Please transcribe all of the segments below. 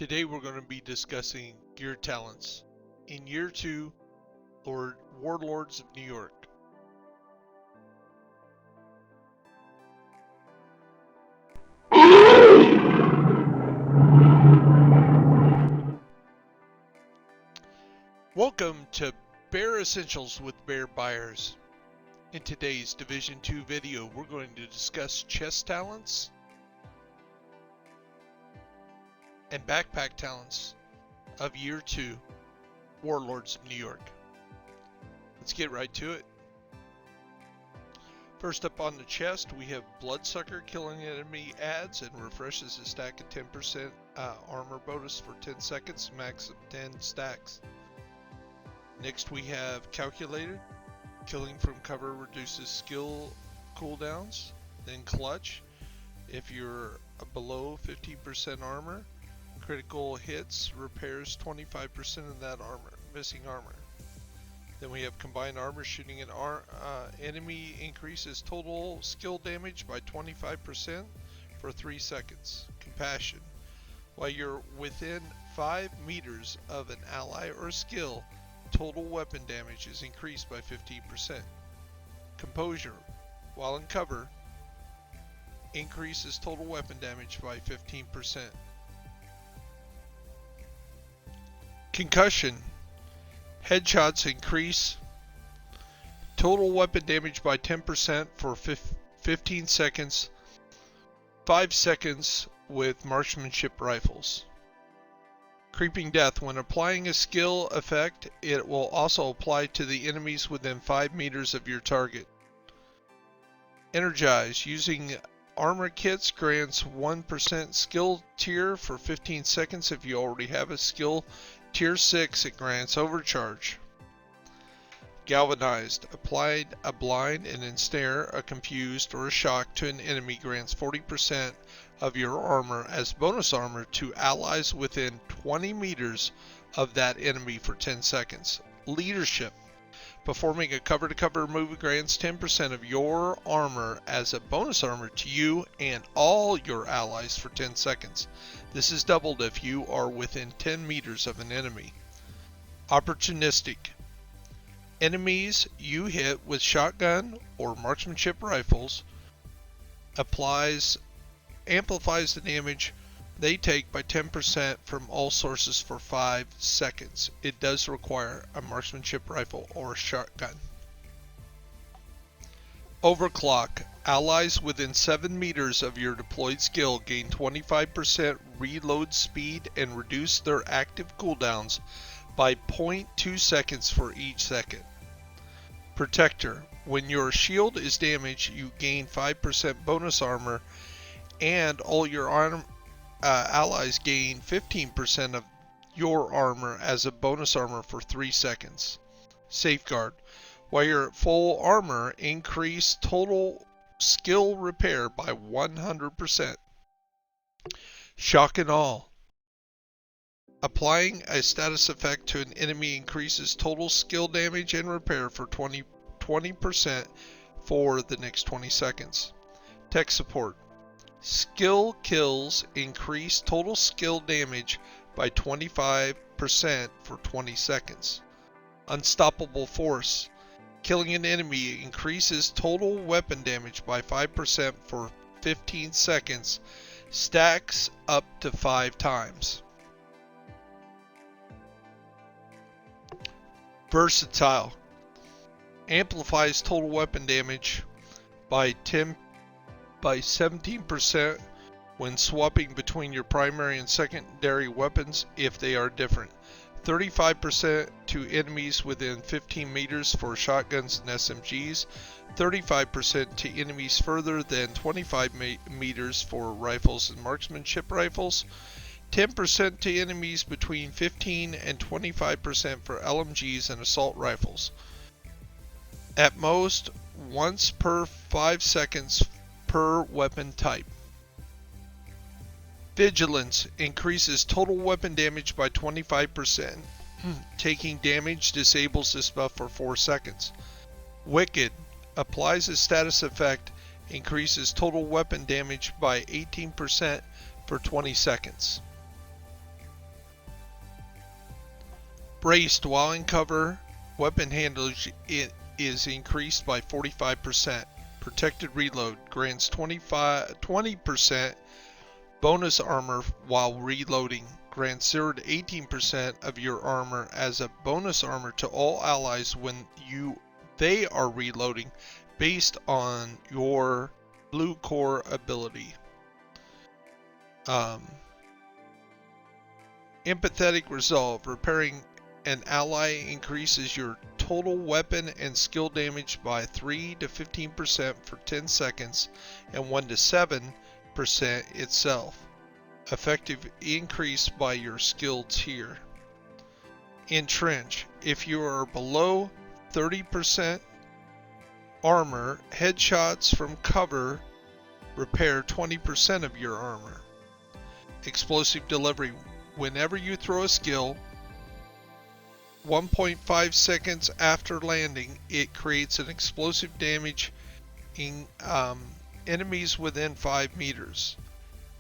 Today we're going to be discussing gear talents in Year 2 or Warlords of New York. Welcome to Bear Essentials with Bear Buyers. In today's Division 2 video, we're going to discuss chest talents and backpack talents of Year 2 Warlords of New York. Let's get right to it. First up on the chest, we have Bloodsucker. Killing enemy adds and refreshes a stack of 10% armor bonus for 10 seconds, max of 10 stacks. Next we have Calculated. Killing from cover reduces skill cooldowns. Then Clutch. If you're below 15% armor, critical hits repairs 25% of that armor, missing armor. Then we have Combined Armor. Shooting an enemy increases total skill damage by 25% for 3 seconds. Compassion. While you're within 5 meters of an ally or skill, total weapon damage is increased by 15%. Composure. While in cover, increases total weapon damage by 15%. Concussion. Headshots increase total weapon damage by 10% for 15 seconds, 5 seconds with marksmanship rifles. Creeping Death. When applying a skill effect, it will also apply to the enemies within 5 meters of your target. Energize. Using armor kits grants 1% skill tier for 15 seconds. If you already have a skill tier 6, it grants overcharge. Galvanized. Applied a blind and ensnare, a confused, or a shock to an enemy grants 40% of your armor as bonus armor to allies within 20 meters of that enemy for 10 seconds. Leadership. Performing a cover-to-cover move grants 10% of your armor as a bonus armor to you and all your allies for 10 seconds. This is doubled if you are within 10 meters of an enemy. Opportunistic. Enemies you hit with shotgun or marksmanship rifles amplifies the damage they take by 10% from all sources for 5 seconds. It does require a marksmanship rifle or shotgun. Overclock. Allies within 7 meters of your deployed skill gain 25% reload speed and reduce their active cooldowns by 0.2 seconds for each second. Protector. When your shield is damaged, you gain 5% bonus armor and all your allies gain 15% of your armor as a bonus armor for 3 seconds. Safeguard. While you're at full armor, increase total skill repair by 100%. Shock and Awe. Applying a status effect to an enemy increases total skill damage and repair for 20% for the next 20 seconds. Tech Support. Skill kills increase total skill damage by 25% for 20 seconds. Unstoppable Force. Killing an enemy increases total weapon damage by 5% for 15 seconds. Stacks up to 5 times. Versatile. Amplifies total weapon damage by 17% when swapping between your primary and secondary weapons if they are different. 35% to enemies within 15 meters for shotguns and SMGs. 35% to enemies further than 25 meters for rifles and marksmanship rifles. 10% to enemies between 15 and 25% for LMGs and assault rifles. At most, once per 5 seconds per weapon type. Vigilance increases total weapon damage by 25%. Taking damage disables this buff for 4 seconds. Wicked applies a status effect, increases total weapon damage by 18% for 20 seconds. Braced while in cover, weapon handling is increased by 45%. Protected reload grants 20% bonus armor while reloading. Grants 0 to 18% of your armor as a bonus armor to all allies when they are reloading, based on your blue core ability. Empathetic resolve. Repairing an ally increases your total weapon and skill damage by 3 to 15% for 10 seconds and 1 to 7% itself. Effective increase by your skill tier. Entrench. If you are below 30% armor, headshots from cover repair 20% of your armor. Explosive delivery. Whenever you throw a skill, 1.5 seconds after landing, it creates an explosive damage in enemies within 5 meters.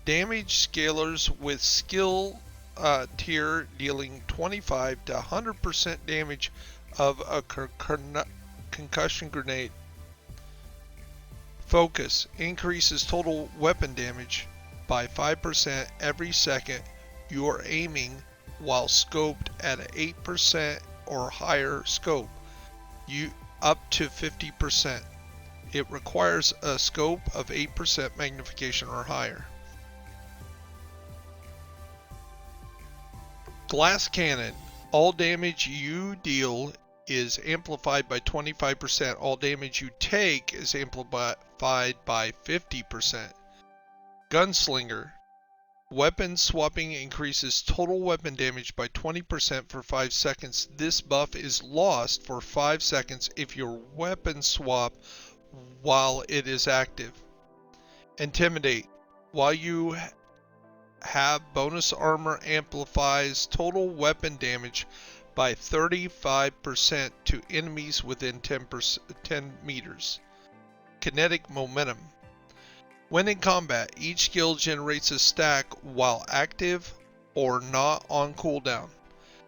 Damage scalers with skill tier dealing 25 to 100% damage of a concussion grenade. Focus increases total weapon damage by 5% every second you are aiming while scoped at an 8% or higher scope, up to 50%. It requires a scope of 8% magnification or higher. Glass cannon. All damage you deal is amplified by 25%. All damage you take is amplified by 50%. Gunslinger. Weapon swapping increases total weapon damage by 20% for 5 seconds. This buff is lost for 5 seconds if your weapon swap while it is active. Intimidate. While you have bonus armor, amplifies total weapon damage by 35% to enemies within 10 meters. Kinetic momentum. When in combat, each skill generates a stack while active or not on cooldown.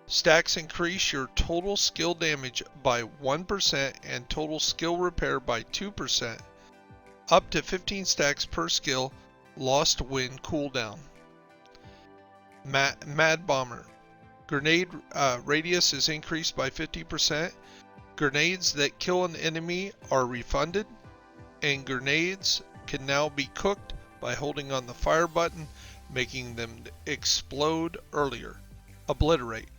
Stacks increase your total skill damage by 1% and total skill repair by 2%. Up to 15 stacks per skill, lost when cooldown. Mad Bomber. Grenade radius is increased by 50%. Grenades that kill an enemy are refunded, and grenades can now be cooked by holding on the fire button, making them explode earlier. Obliterate.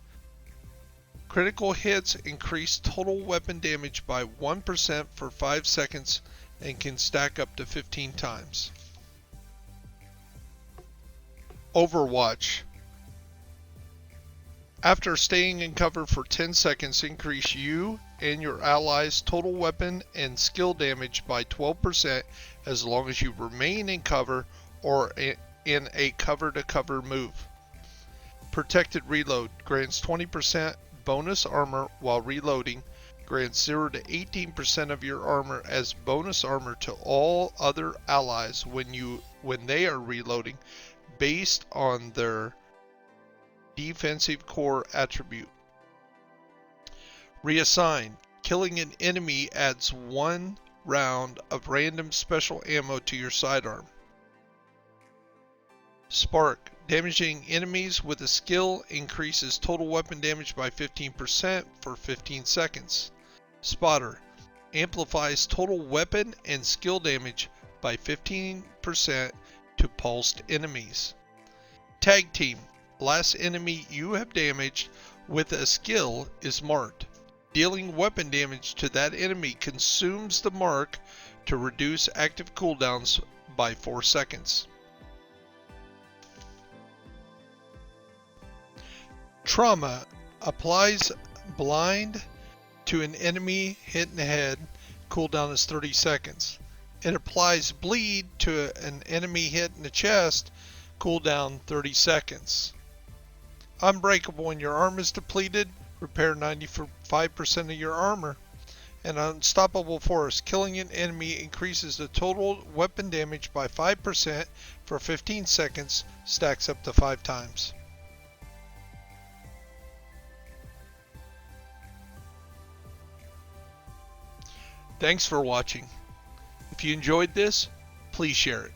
Critical hits increase total weapon damage by 1% for 5 seconds and can stack up to 15 times. Overwatch. After staying in cover for 10 seconds, increase you and your allies' total weapon and skill damage by 12% as long as you remain in cover or in a cover-to-cover move. Protected reload grants 20% bonus armor while reloading. Grants 0 to 18% of your armor as bonus armor to all other allies when they are reloading, based on their defensive core attribute. Reassign. Killing an enemy adds 1 round of random special ammo to your sidearm. Spark. Damaging enemies with a skill increases total weapon damage by 15% for 15 seconds. Spotter. Amplifies total weapon and skill damage by 15% to pulsed enemies. Tag Team. Last enemy you have damaged with a skill is marked. Dealing weapon damage to that enemy consumes the mark to reduce active cooldowns by 4 seconds. Trauma. Applies blind to an enemy hit in the head. Cooldown is 30 seconds. It applies bleed to an enemy hit in the chest. Cooldown 30 seconds. Unbreakable. When your armor is depleted, repair 95% of your armor. And Unstoppable Force. Killing an enemy increases the total weapon damage by 5% for 15 seconds. Stacks up to 5 times. Thanks for watching. If you enjoyed this, please share it.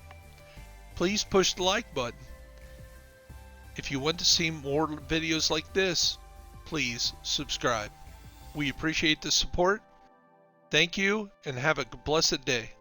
Please push the like button. If you want to see more videos like this, please subscribe. We appreciate the support. Thank you and have a blessed day.